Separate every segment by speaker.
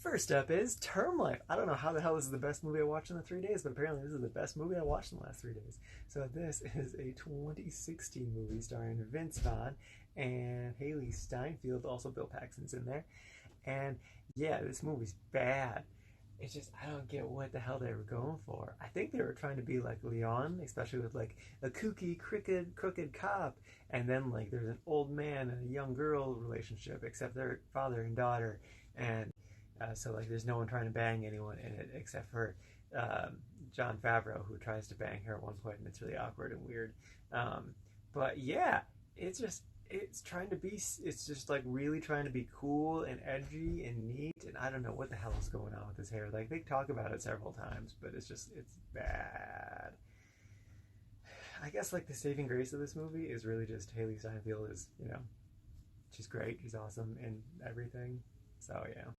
Speaker 1: First up is Term Life. I don't know how the hell this is the best movie I watched in the 3 days, but apparently this is the best movie I watched in the last 3 days. So this is a 2016 movie starring Vince Vaughn and Haley Steinfeld. Also Bill Paxton's in there. And yeah, this movie's bad. It's just I don't get what the hell they were going for. I think they were trying to be like Leon, especially with like a kooky, crooked cop, and then like there's an old man and a young girl relationship, except they're father and daughter, and so like there's no one trying to bang anyone in it except for um, John Favreau, who tries to bang her at one point, and it's really awkward and weird. But yeah, it's just it's trying to be it's just like really trying to be cool and edgy and neat, and I don't know what the hell is going on with his hair. Like they talk about it several times, but it's bad. I guess like the saving grace of this movie is really just Haley Steinfeld is, she's great, she's awesome in everything. So yeah,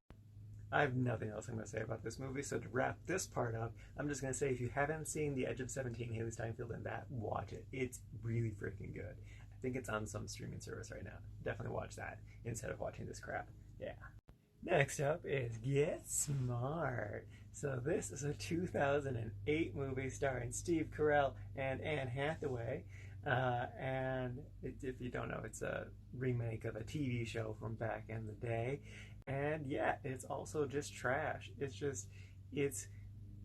Speaker 1: I have nothing else I'm going to say about this movie. So to wrap this part up, I'm just going to say if you haven't seen The Edge of 17, Haley Steinfeld in that, watch it. It's really freaking good. I think it's on some streaming service right now. Definitely watch that instead of watching this crap. Yeah. Next up is Get Smart. So this is a 2008 movie starring Steve Carell and Anne Hathaway. If you don't know, it's a remake of a TV show from back in the day. And yeah, it's also just trash. It's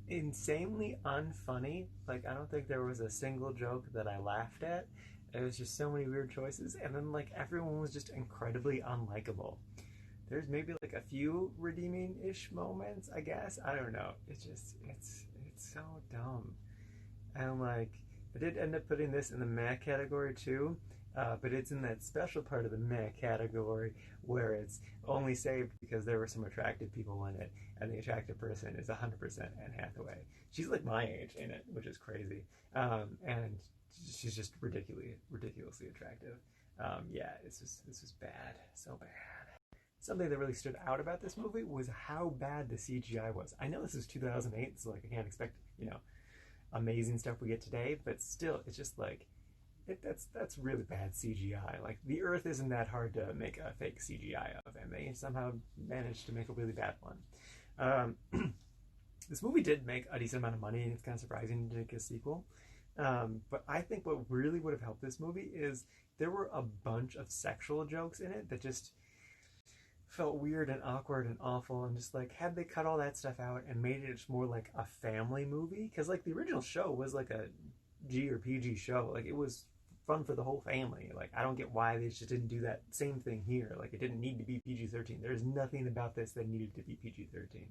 Speaker 1: insanely unfunny. Like, I don't think there was a single joke that I laughed at. It was just so many weird choices. And then, like, everyone was just incredibly unlikable. There's maybe like a few redeeming-ish moments, I guess. I don't know. It's so dumb. And like, I did end up putting this in the meh category too, but it's in that special part of the meh category where it's only saved because there were some attractive people in it, and the attractive person is 100% Anne Hathaway. She's like my age in it, which is crazy, and she's just ridiculously attractive. Yeah, it's just bad, so bad. Something that really stood out about this movie was how bad the CGI was. I know this is 2008, so like I can't expect amazing stuff we get today, but still, it's just like that's really bad CGI. Like the Earth isn't that hard to make a fake CGI of, and they somehow managed to make a really bad one. This movie did make a decent amount of money, and it's kind of surprising to make a sequel. But I think what really would have helped this movie is there were a bunch of sexual jokes in it that just felt weird and awkward and awful, and just like had they cut all that stuff out and made it just more like a family movie, because like the original show was like a G or PG show, like it was fun for the whole family. Like I don't get why they just didn't do that same thing here. Like it didn't need to be PG-13. There's nothing about this that needed to be PG-13.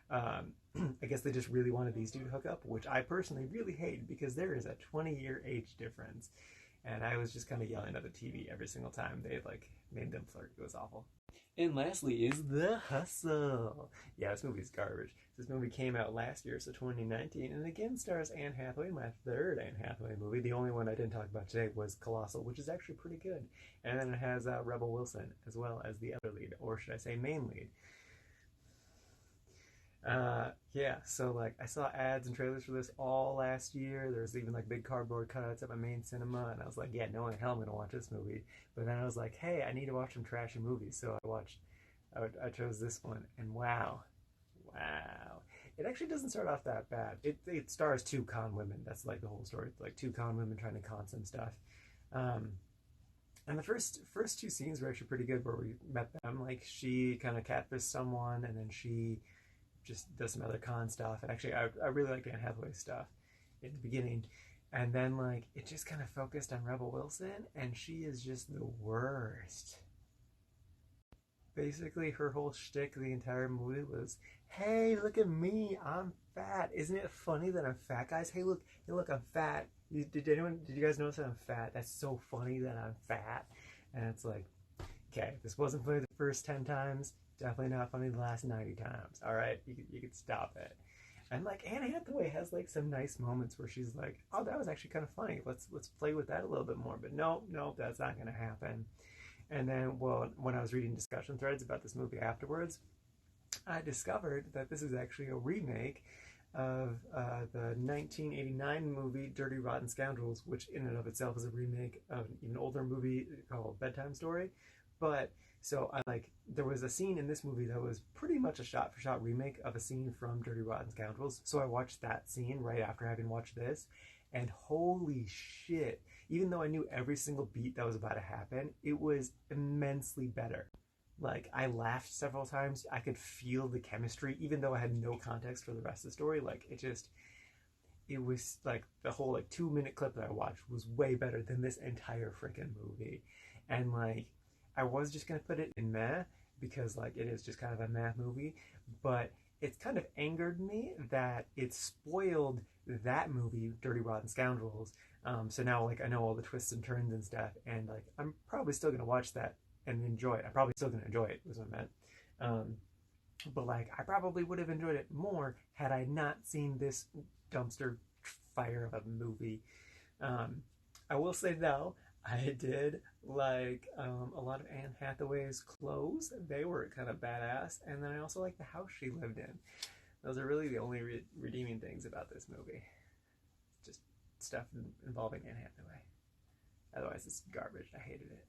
Speaker 1: I guess they just really wanted these two to hook up, which I personally really hate because there is a 20-year age difference, and I was just kind of yelling at the TV every single time they like made them flirt. It was awful. And lastly is The Hustle. Yeah, this movie's garbage. This movie came out last year, so 2019, and again stars Anne Hathaway, my third Anne Hathaway movie. The only one I didn't talk about today was Colossal, which is actually pretty good. And then it has Rebel Wilson, as well as the other lead, or should I say main lead. Yeah, so like I saw ads and trailers for this all last year. There was even like big cardboard cutouts at my main cinema, and I was like, yeah, no way in hell I'm gonna watch this movie. But then I was like, hey, I need to watch some trashy movies, so I chose this one, and wow, it actually doesn't start off that bad. It stars two con women. That's like the whole story. It's like two con women trying to con some stuff. Um, and the first two scenes were actually pretty good, where we met them. Like she kind of catfished someone, and then she just does some other con stuff. And actually, I really liked Anne Hathaway's stuff in the beginning. And then, like, it just kind of focused on Rebel Wilson, and she is just the worst. Basically, her whole shtick the entire movie was, hey, look at me, I'm fat. Isn't it funny that I'm fat, guys? Hey, look, I'm fat. Did you guys notice that I'm fat? That's so funny that I'm fat. And it's like, okay, this wasn't funny the first 10 times. Definitely not funny the last 90 times. All right, you could stop it. And like Anne Hathaway has like some nice moments where she's like, "Oh, that was actually kind of funny. Let's play with that a little bit more." But no, that's not going to happen. And then, well, when I was reading discussion threads about this movie afterwards, I discovered that this is actually a remake of the 1989 movie Dirty Rotten Scoundrels, which in and of itself is a remake of an even older movie called Bedtime Story. But so I like there was a scene in this movie that was pretty much a shot for shot remake of a scene from Dirty Rotten Scoundrels. So I watched that scene right after having watched this, and holy shit, even though I knew every single beat that was about to happen, it was immensely better. Like I laughed several times. I could feel the chemistry, even though I had no context for the rest of the story. Like it was like the whole like 2 minute clip that I watched was way better than this entire freaking movie. And like I was just gonna put it in meh because like it is just kind of a meh movie, but it's kind of angered me that it spoiled that movie, Dirty Rotten Scoundrels. So now like I know all the twists and turns and stuff, and like I'm probably still gonna watch that and enjoy it. I'm probably still gonna enjoy it, was what I meant. Um, but like I probably would have enjoyed it more had I not seen this dumpster fire of a movie. Um, I will say though, I did like a lot of Anne Hathaway's clothes. They were kind of badass, and then I also like the house she lived in. Those are really the only redeeming things about this movie. Just stuff involving Anne Hathaway. Otherwise, it's garbage. I hated it.